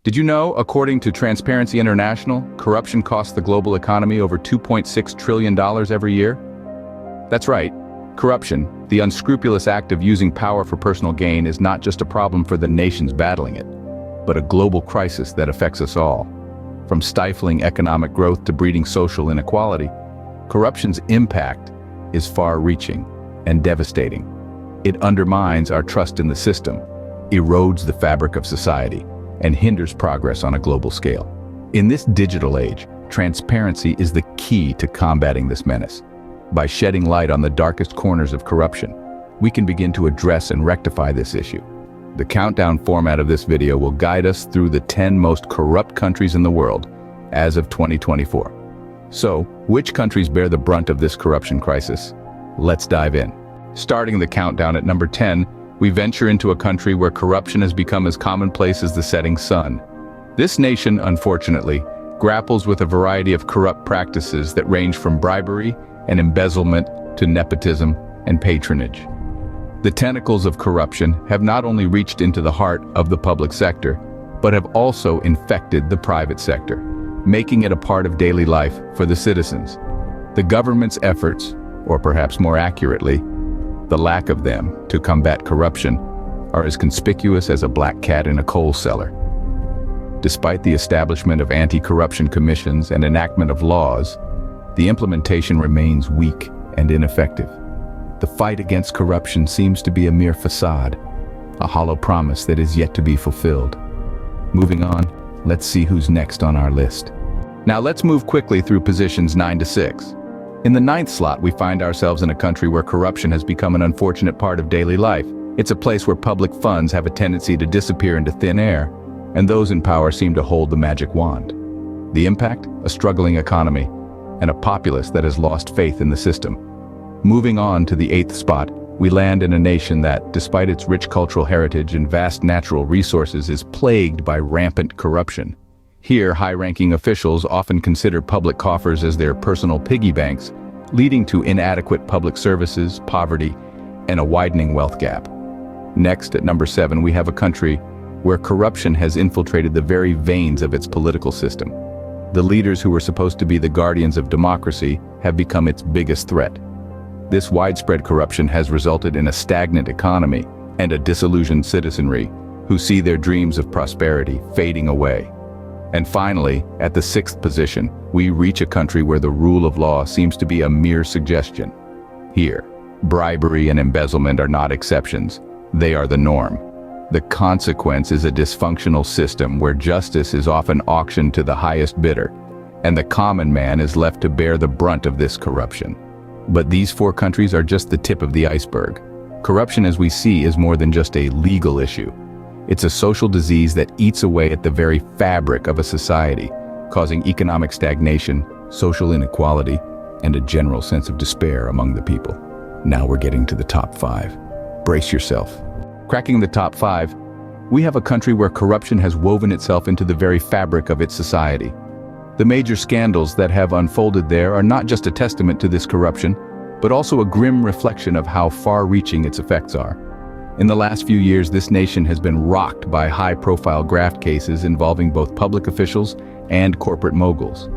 Did you know, according to Transparency International, corruption costs the global economy over $2.6 trillion every year? That's right. Corruption, the unscrupulous act of using power for personal gain, is not just a problem for the nations battling it, but a global crisis that affects us all. From stifling economic growth to breeding social inequality, corruption's impact is far-reaching and devastating. It undermines our trust in the system, erodes the fabric of society, and hinders progress on a global scale. In this digital age, transparency is the key to combating this menace. By shedding light on the darkest corners of corruption, we can begin to address and rectify this issue. The countdown format of this video will guide us through the 10 most corrupt countries in the world as of 2024. So, which countries bear the brunt of this corruption crisis? Let's dive in. Starting the countdown at number 10, we venture into a country where corruption has become as commonplace as the setting sun. This nation, unfortunately, grapples with a variety of corrupt practices that range from bribery and embezzlement to nepotism and patronage. The tentacles of corruption have not only reached into the heart of the public sector, but have also infected the private sector, making it a part of daily life for the citizens. The government's efforts, or perhaps more accurately, the lack of them, to combat corruption, are as conspicuous as a black cat in a coal cellar. Despite the establishment of anti-corruption commissions and enactment of laws, the implementation remains weak and ineffective. The fight against corruption seems to be a mere facade, a hollow promise that is yet to be fulfilled. Moving on, let's see who's next on our list. Now let's move quickly through positions 9 to 6. In the 9th slot, we find ourselves in a country where corruption has become an unfortunate part of daily life. It's a place where public funds have a tendency to disappear into thin air, and those in power seem to hold the magic wand. The impact? A struggling economy, and a populace that has lost faith in the system. Moving on to the 8th spot, we land in a nation that, despite its rich cultural heritage and vast natural resources, is plagued by rampant corruption. Here, high-ranking officials often consider public coffers as their personal piggy banks, leading to inadequate public services, poverty, and a widening wealth gap. Next, at number 7, we have a country where corruption has infiltrated the very veins of its political system. The leaders who were supposed to be the guardians of democracy have become its biggest threat. This widespread corruption has resulted in a stagnant economy and a disillusioned citizenry who see their dreams of prosperity fading away. And finally, at the 6th position, we reach a country where the rule of law seems to be a mere suggestion. Here, bribery and embezzlement are not exceptions, they are the norm. The consequence is a dysfunctional system where justice is often auctioned to the highest bidder, and the common man is left to bear the brunt of this corruption. But these 4 countries are just the tip of the iceberg. Corruption, as we see, is more than just a legal issue. It's a social disease that eats away at the very fabric of a society, causing economic stagnation, social inequality, and a general sense of despair among the people. Now we're getting to the top 5. Brace yourself. Cracking the top 5, we have a country where corruption has woven itself into the very fabric of its society. The major scandals that have unfolded there are not just a testament to this corruption, but also a grim reflection of how far-reaching its effects are. In the last few years, this nation has been rocked by high-profile graft cases involving both public officials and corporate moguls.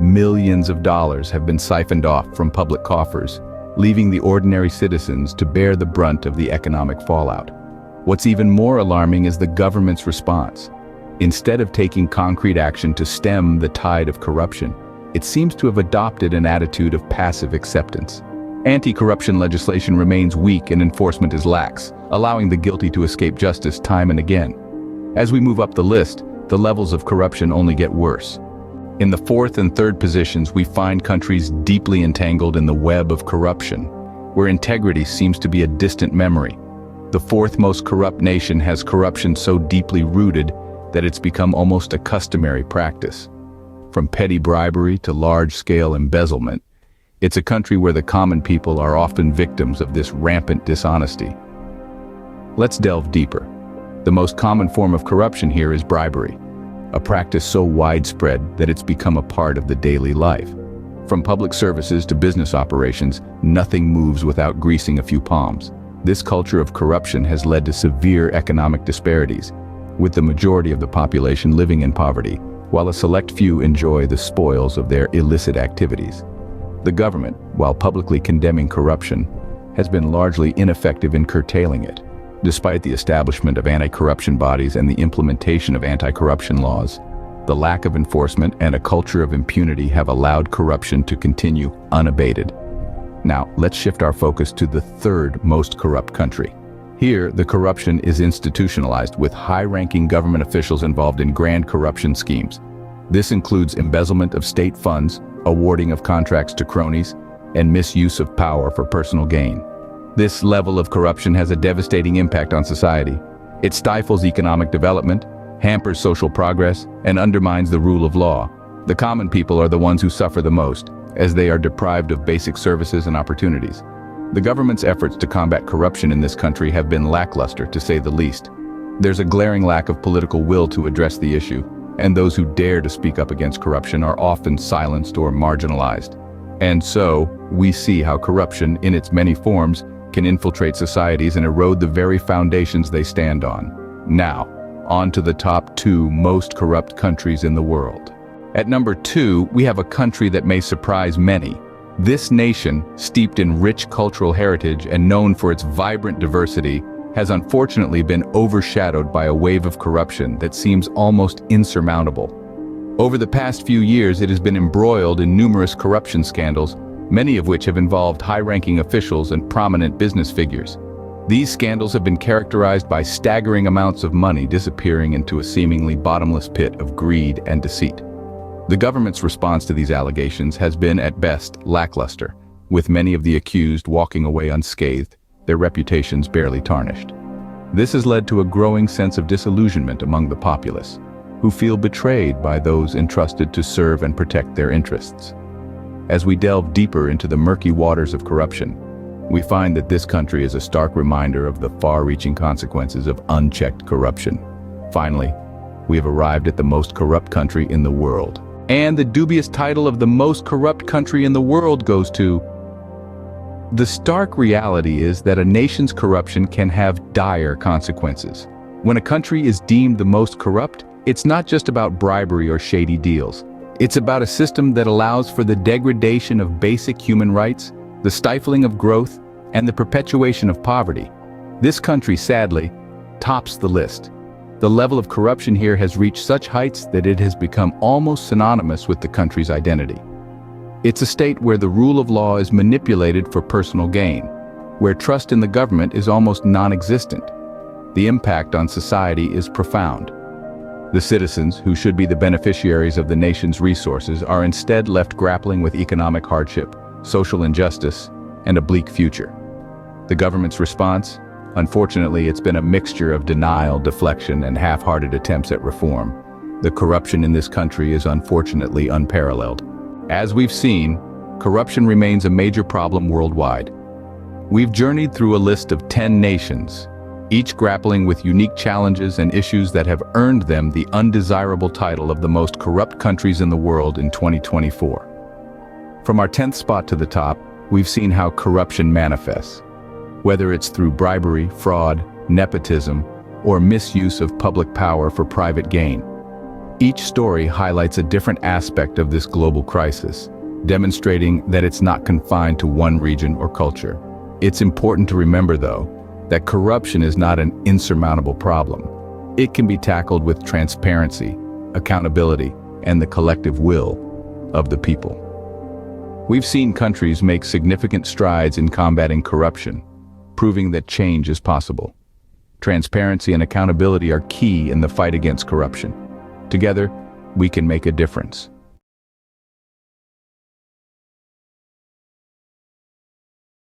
Millions of dollars have been siphoned off from public coffers, leaving the ordinary citizens to bear the brunt of the economic fallout. What's even more alarming is the government's response. Instead of taking concrete action to stem the tide of corruption, it seems to have adopted an attitude of passive acceptance. Anti-corruption legislation remains weak and enforcement is lax, allowing the guilty to escape justice time and again. As we move up the list, the levels of corruption only get worse. In the 4th and 3rd positions, we find countries deeply entangled in the web of corruption, where integrity seems to be a distant memory. The 4th most corrupt nation has corruption so deeply rooted that it's become almost a customary practice. From petty bribery to large-scale embezzlement, it's a country where the common people are often victims of this rampant dishonesty. Let's delve deeper. The most common form of corruption here is bribery, a practice so widespread that it's become a part of the daily life. From public services to business operations, nothing moves without greasing a few palms. This culture of corruption has led to severe economic disparities. with the majority of the population living in poverty, while a select few enjoy the spoils of their illicit activities. The government, while publicly condemning corruption, has been largely ineffective in curtailing it. Despite the establishment of anti-corruption bodies and the implementation of anti-corruption laws, the lack of enforcement and a culture of impunity have allowed corruption to continue unabated. Now, let's shift our focus to the third most corrupt country. Here, the corruption is institutionalized, with high-ranking government officials involved in grand corruption schemes. This includes embezzlement of state funds, awarding of contracts to cronies, and misuse of power for personal gain. This level of corruption has a devastating impact on society. It stifles economic development, hampers social progress, and undermines the rule of law. The common people are the ones who suffer the most, as they are deprived of basic services and opportunities. The government's efforts to combat corruption in this country have been lackluster, to say the least. There's a glaring lack of political will to address the issue, and those who dare to speak up against corruption are often silenced or marginalized. And so, we see how corruption, in its many forms, can infiltrate societies and erode the very foundations they stand on. Now, on to the top 2 most corrupt countries in the world. At number 2, we have a country that may surprise many. This nation, steeped in rich cultural heritage and known for its vibrant diversity, has unfortunately been overshadowed by a wave of corruption that seems almost insurmountable. Over the past few years, it has been embroiled in numerous corruption scandals, many of which have involved high-ranking officials and prominent business figures. These scandals have been characterized by staggering amounts of money disappearing into a seemingly bottomless pit of greed and deceit. The government's response to these allegations has been, at best, lackluster, with many of the accused walking away unscathed, their reputations barely tarnished. This has led to a growing sense of disillusionment among the populace, who feel betrayed by those entrusted to serve and protect their interests. As we delve deeper into the murky waters of corruption, we find that this country is a stark reminder of the far-reaching consequences of unchecked corruption. Finally, we have arrived at the most corrupt country in the world. And the dubious title of the most corrupt country in the world goes to... The stark reality is that a nation's corruption can have dire consequences. When a country is deemed the most corrupt, it's not just about bribery or shady deals. It's about a system that allows for the degradation of basic human rights, the stifling of growth, and the perpetuation of poverty. This country, sadly, tops the list. The level of corruption here has reached such heights that it has become almost synonymous with the country's identity. It's a state where the rule of law is manipulated for personal gain, where trust in the government is almost non-existent. The impact on society is profound. The citizens, who should be the beneficiaries of the nation's resources, are instead left grappling with economic hardship, social injustice, and a bleak future. The government's response? Unfortunately, it's been a mixture of denial, deflection, and half-hearted attempts at reform. The corruption in this country is unfortunately unparalleled. As we've seen, corruption remains a major problem worldwide. We've journeyed through a list of 10 nations, each grappling with unique challenges and issues that have earned them the undesirable title of the most corrupt countries in the world in 2024. From our 10th spot to the top, we've seen how corruption manifests. Whether it's through bribery, fraud, nepotism, or misuse of public power for private gain. Each story highlights a different aspect of this global crisis, demonstrating that it's not confined to one region or culture. It's important to remember, though, that corruption is not an insurmountable problem. It can be tackled with transparency, accountability, and the collective will of the people. We've seen countries make significant strides in combating corruption, proving that change is possible. Transparency and accountability are key in the fight against corruption. Together, we can make a difference.